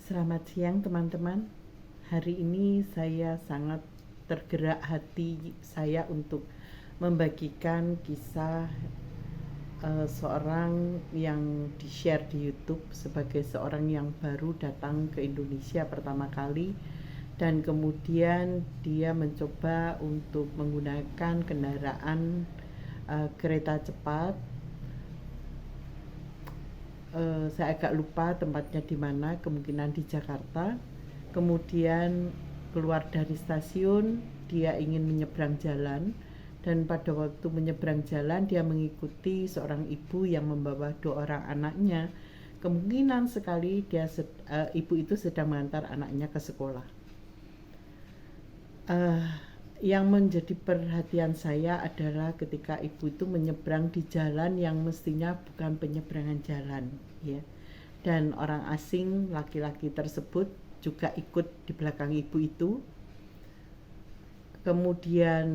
Selamat siang teman-teman. Hari ini saya sangat tergerak hati saya untuk membagikan kisah seorang yang di-share di YouTube sebagai seorang yang baru datang ke Indonesia pertama kali, dan kemudian dia mencoba untuk menggunakan kendaraan kereta cepat. Saya agak lupa tempatnya di mana, kemungkinan di Jakarta. Kemudian keluar dari stasiun, dia ingin menyeberang jalan, dan pada waktu menyeberang jalan dia mengikuti seorang ibu yang membawa 2 orang anaknya. Kemungkinan sekali ibu itu sedang mengantar anaknya ke sekolah. Yang menjadi perhatian saya adalah ketika ibu itu menyeberang di jalan yang mestinya bukan penyeberangan jalan, ya. Dan orang asing laki-laki tersebut juga ikut di belakang ibu itu. Kemudian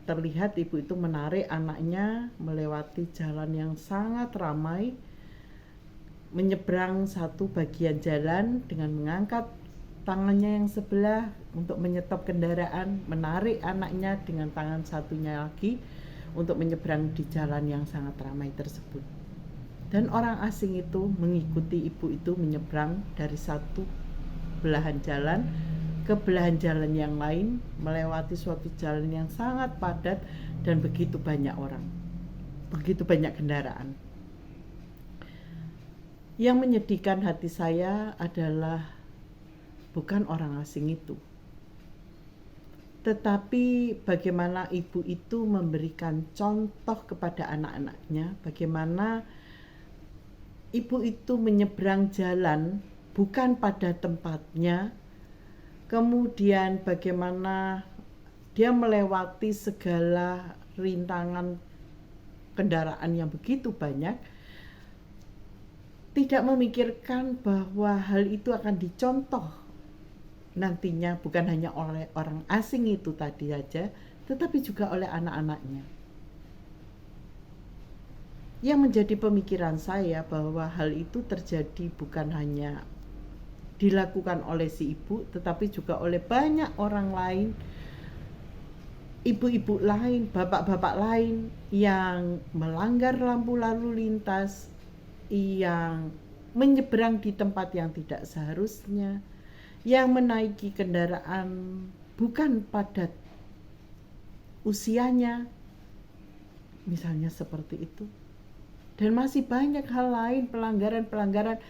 terlihat ibu itu menarik anaknya melewati jalan yang sangat ramai, menyeberang satu bagian jalan dengan mengangkat tangannya yang sebelah untuk menyetop kendaraan, menarik anaknya dengan tangan satunya lagi untuk menyeberang di jalan yang sangat ramai tersebut. Dan orang asing itu mengikuti ibu itu menyeberang dari satu belahan jalan ke belahan jalan yang lain, melewati suatu jalan yang sangat padat dan begitu banyak orang, begitu banyak kendaraan. Yang menyedihkan hati saya adalah bukan orang asing itu, tetapi bagaimana ibu itu memberikan contoh kepada anak-anaknya, bagaimana ibu itu menyeberang jalan bukan pada tempatnya, kemudian bagaimana dia melewati segala rintangan kendaraan yang begitu banyak, tidak memikirkan bahwa hal itu akan dicontoh nantinya bukan hanya oleh orang asing itu tadi saja, tetapi juga oleh anak-anaknya. Yang menjadi pemikiran saya bahwa hal itu terjadi bukan hanya dilakukan oleh si ibu, tetapi juga oleh banyak orang lain, ibu-ibu lain, bapak-bapak lain yang melanggar lampu lalu lintas, yang menyeberang di tempat yang tidak seharusnya, yang menaiki kendaraan bukan pada usianya, misalnya seperti itu. Dan masih banyak hal lain, pelanggaran-pelanggaran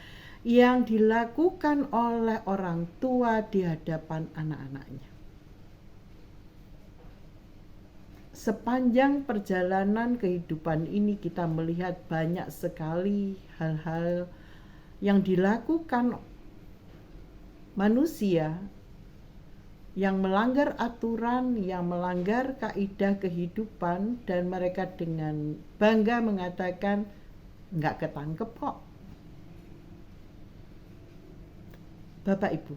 yang dilakukan oleh orang tua di hadapan anak-anaknya. Sepanjang perjalanan kehidupan ini kita melihat banyak sekali hal-hal yang dilakukan manusia yang melanggar aturan, yang melanggar kaidah kehidupan, dan mereka dengan bangga mengatakan nggak ketangkep kok. Bapak Ibu,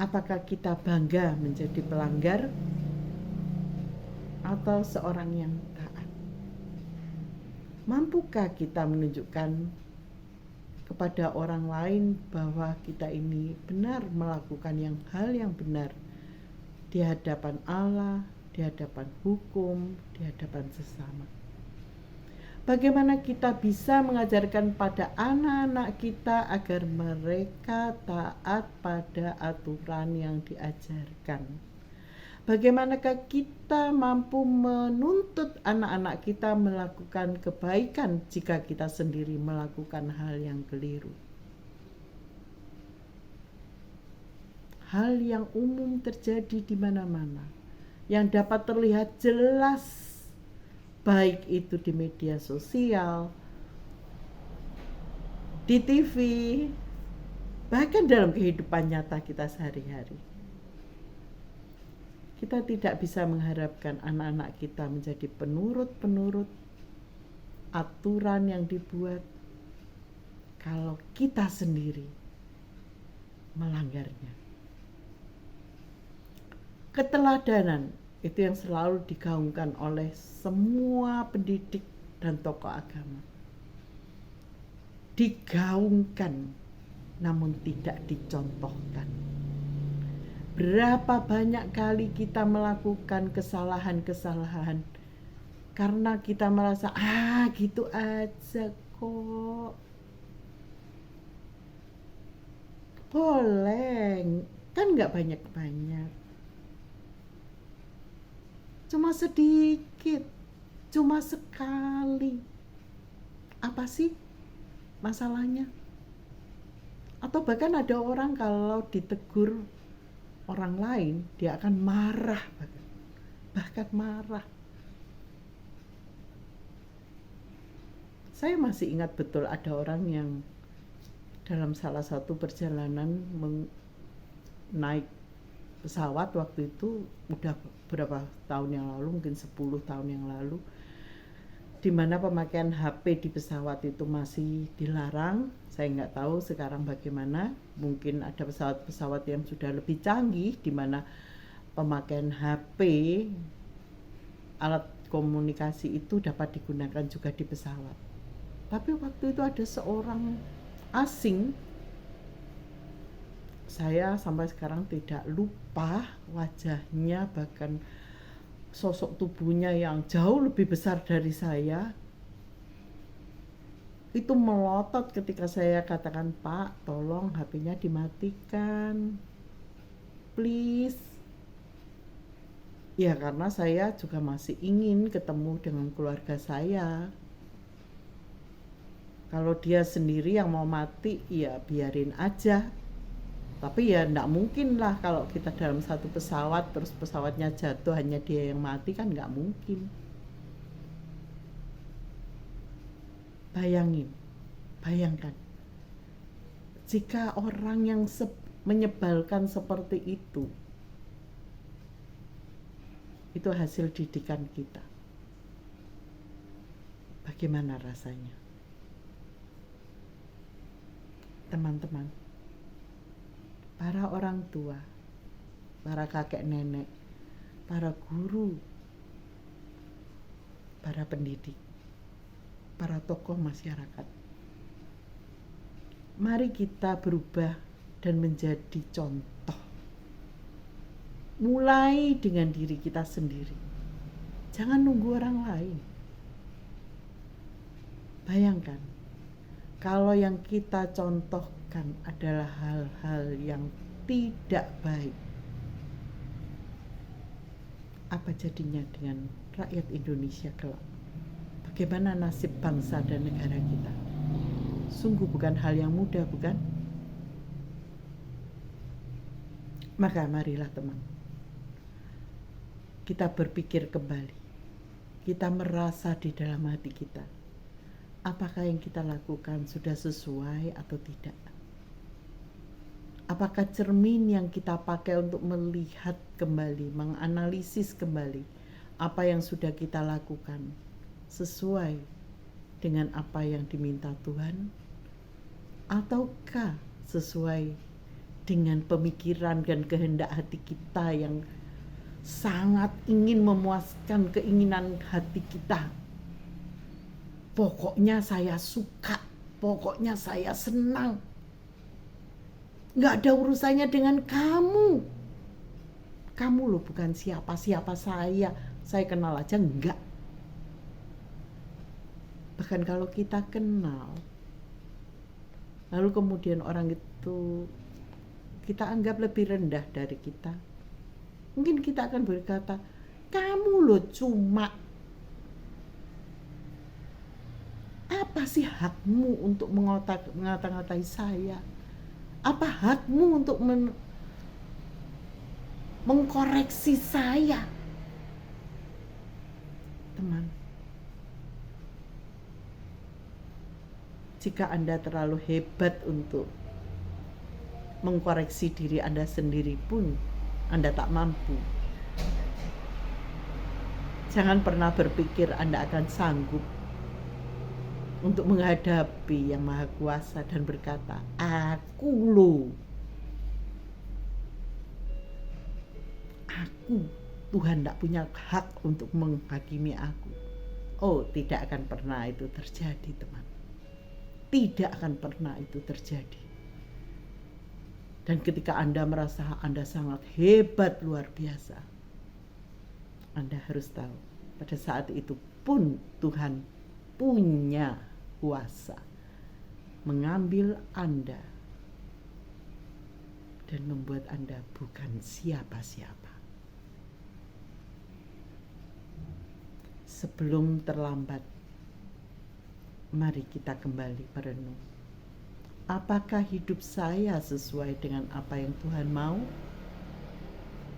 apakah kita bangga menjadi pelanggar atau seorang yang taat? Mampukah kita menunjukkan kepada orang lain bahwa kita ini benar melakukan hal yang benar di hadapan Allah, di hadapan hukum, di hadapan sesama? Bagaimana kita bisa mengajarkan pada anak-anak kita agar mereka taat pada aturan yang diajarkan? Bagaimanakah kita mampu menuntut anak-anak kita melakukan kebaikan jika kita sendiri melakukan hal yang keliru? Hal yang umum terjadi di mana-mana, yang dapat terlihat jelas, baik itu di media sosial, di TV, bahkan dalam kehidupan nyata kita sehari-hari. Kita tidak bisa mengharapkan anak-anak kita menjadi penurut-penurut aturan yang dibuat kalau kita sendiri melanggarnya. Keteladanan itu yang selalu digaungkan oleh semua pendidik dan tokoh agama. Digaungkan namun tidak dicontohkan. Berapa banyak kali kita melakukan kesalahan-kesalahan karena kita merasa gitu aja kok. Boleh, kan nggak banyak-banyak. Cuma sedikit, cuma sekali. Apa sih masalahnya? Atau bahkan ada orang kalau ditegur orang lain, dia akan marah, bahkan marah. Saya masih ingat betul ada orang yang dalam salah satu perjalanan naik pesawat waktu itu, udah berapa tahun yang lalu, mungkin 10 tahun yang lalu, di mana pemakaian HP di pesawat itu masih dilarang. Saya nggak tahu sekarang bagaimana, mungkin ada pesawat-pesawat yang sudah lebih canggih di mana pemakaian HP, alat komunikasi itu dapat digunakan juga di pesawat. Tapi waktu itu ada seorang asing, saya sampai sekarang tidak lupa wajahnya, bahkan sosok tubuhnya yang jauh lebih besar dari saya. Itu melotot ketika saya katakan, "Pak, tolong HP-nya dimatikan, please." Ya karena saya juga masih ingin ketemu dengan keluarga saya. Kalau dia sendiri yang mau mati, ya biarin aja. Tapi ya enggak mungkin lah kalau kita dalam satu pesawat terus pesawatnya jatuh hanya dia yang mati, kan enggak mungkin. Bayangkan, jika orang yang menyebalkan seperti itu hasil didikan kita, bagaimana rasanya? Teman-teman, para orang tua, para kakek nenek, para guru, para pendidik, para tokoh masyarakat, mari kita berubah dan menjadi contoh. Mulai dengan diri kita sendiri. Jangan nunggu orang lain. Bayangkan, kalau yang kita contohkan adalah hal-hal yang tidak baik, apa jadinya dengan rakyat Indonesia kelak? Bagaimana nasib bangsa dan negara kita? Sungguh bukan hal yang mudah, bukan? Maka marilah teman, kita berpikir kembali. Kita merasa di dalam hati kita, apakah yang kita lakukan sudah sesuai atau tidak? Apakah cermin yang kita pakai untuk melihat kembali, menganalisis kembali apa yang sudah kita lakukan sesuai dengan apa yang diminta Tuhan, ataukah sesuai dengan pemikiran dan kehendak hati kita yang sangat ingin memuaskan keinginan hati kita? Pokoknya saya suka, pokoknya saya senang, gak ada urusannya dengan kamu. Kamu loh bukan siapa-siapa saya kenal aja enggak. Bahkan kalau kita kenal, lalu kemudian orang itu kita anggap lebih rendah dari kita, mungkin kita akan berkata, kamu loh cuma, apa sih hakmu untuk mengata-ngatai saya? Apa hakmu untuk mengkoreksi saya? Teman, jika Anda terlalu hebat untuk mengkoreksi diri Anda sendiri pun Anda tak mampu. Jangan pernah berpikir Anda akan sanggup untuk menghadapi Yang Maha Kuasa dan berkata, aku Tuhan tidak punya hak untuk menghakimi aku. Oh, tidak akan pernah itu terjadi, teman. Tidak akan pernah itu terjadi. Dan ketika Anda merasa Anda sangat hebat, luar biasa, Anda harus tahu, pada saat itu pun Tuhan punya kuasa mengambil Anda dan membuat Anda bukan siapa-siapa. Sebelum terlambat, mari kita kembali merenung. Apakah hidup saya sesuai dengan apa yang Tuhan mau?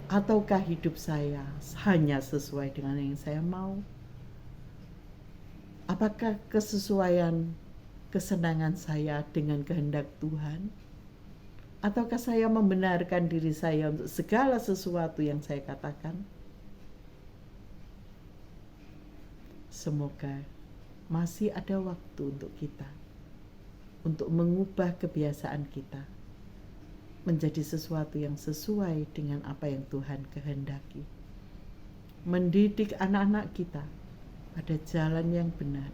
Ataukah hidup saya hanya sesuai dengan yang saya mau? Apakah kesesuaian kesenangan saya dengan kehendak Tuhan? Ataukah saya membenarkan diri saya untuk segala sesuatu yang saya katakan? Semoga masih ada waktu untuk kita, untuk mengubah kebiasaan kita menjadi sesuatu yang sesuai dengan apa yang Tuhan kehendaki. Mendidik anak-anak kita pada jalan yang benar,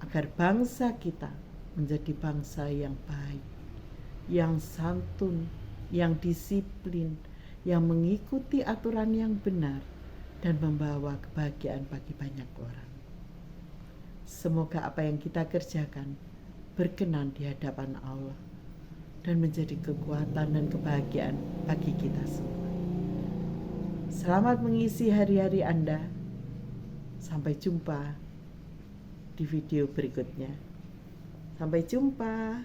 agar bangsa kita menjadi bangsa yang baik, yang santun, yang disiplin, yang mengikuti aturan yang benar, dan membawa kebahagiaan bagi banyak orang. Semoga apa yang kita kerjakan berkenan di hadapan Allah dan menjadi kekuatan dan kebahagiaan bagi kita semua. Selamat mengisi hari-hari Anda. Sampai jumpa di video berikutnya. Sampai jumpa.